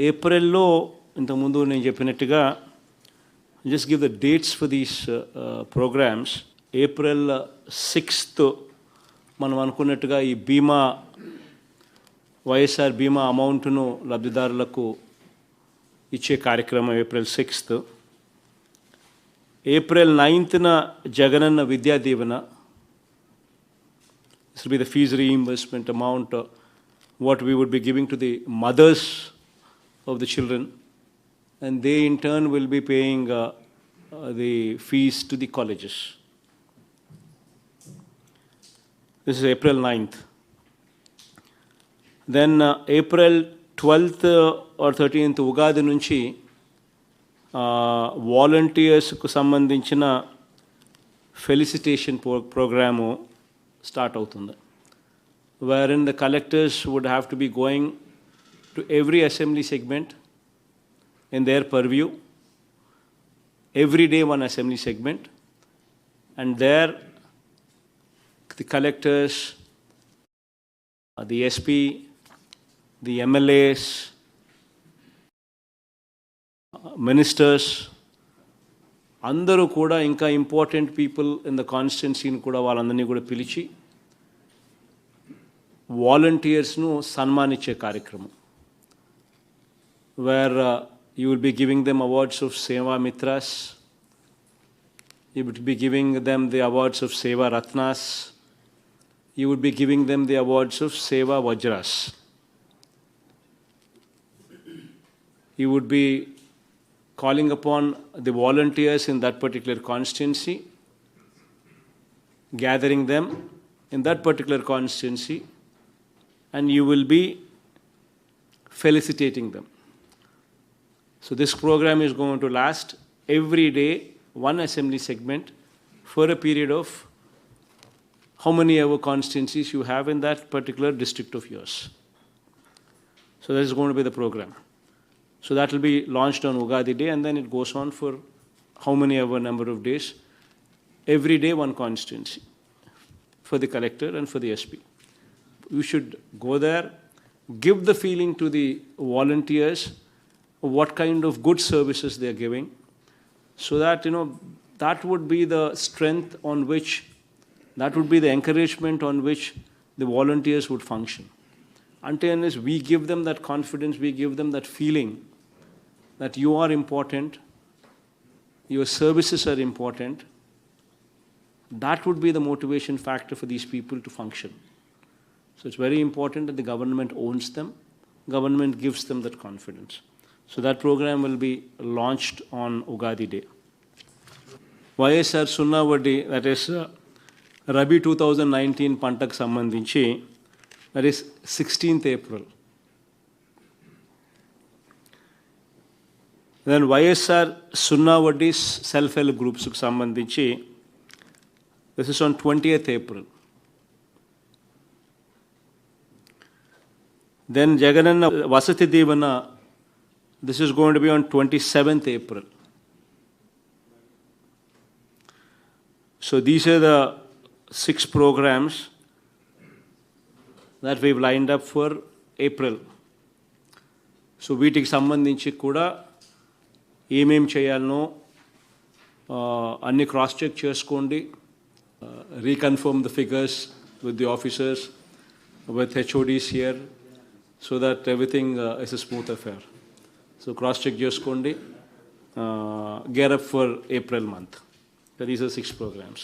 ఏప్రిల్లో ఇంతకుముందు నేను చెప్పినట్టుగా just give the dates for these programs. April 6th మనం అనుకున్నట్టుగా ఈ బీమా వైఎస్ఆర్ బీమా అమౌంట్ను లబ్ధిదారులకు ఇచ్చే కార్యక్రమం April 6th. April 9th Jagananna Vidya Deevena. This will be the fees reimbursement amount what we would be giving to the mothers of the children, and they in turn will be paying the fees to the colleges. This is April 9th. Then April 12th or 13th Ugadi నుంచి వాలంటీర్స్కు సంబంధించిన felicitation programme start అవుతుంది, wherein the collectors would have to be going to every assembly segment in their purview, every day one assembly segment, and there the collectors, the SP, the MLAs, ministers, అందరూ కూడా ఇంకా important people in the కాన్స్టిట్యున్సీని కూడా వాళ్ళందరినీ కూడా పిలిచి వాలంటీర్స్ను సన్మానించే కార్యక్రమం, wear you will be giving them awards of Seva Mitras, you would be giving them the awards of Seva Ratnas, you would be giving them the awards of Seva Vajras. You would be calling upon the volunteers in that particular constituency, gathering them in that particular constituency, and you will be felicitating them. So this program is going to last every day, one assembly segment for a period of how many ever constituencies you have in that particular district of yours. So that is going to be the program. So that will be launched on Ugadi Day, and then it goes on for how many ever number of days. Every day one constituency for the collector and for the SP. You should go there, give the feeling to the volunteers what kind of good services they are giving, so that that would be the strength on which, that would be the encouragement on which the volunteers would function. Until we give them that confidence, we give them that feeling that you are important, your services are important, that would be the motivation factor for these people to function. So it's very important that the government owns them, government gives them that confidence. So that program will be launched on Ugadi Day. YSR Sunna Vaddi, that is Rabi 2019 Pantak Sambandhinchi, that is 16th April. Then YSR Sunna Vaddi's self-help groups Sambandhinchi, this is on 20th April. Then Jagananna Vasati Devana, this is going to be on 27th April. So these are the 6 programs that we've lined up for April. So వీటికి సంబంధించి కూడా ఏమేం చేయాలనో అన్ని cross check చేసుకోండి, reconfirm the figures with the officers, with HODs here, so that everything is a smooth affair. So cross check చేసుకోండి, gear up for April month. So these are 6 programs.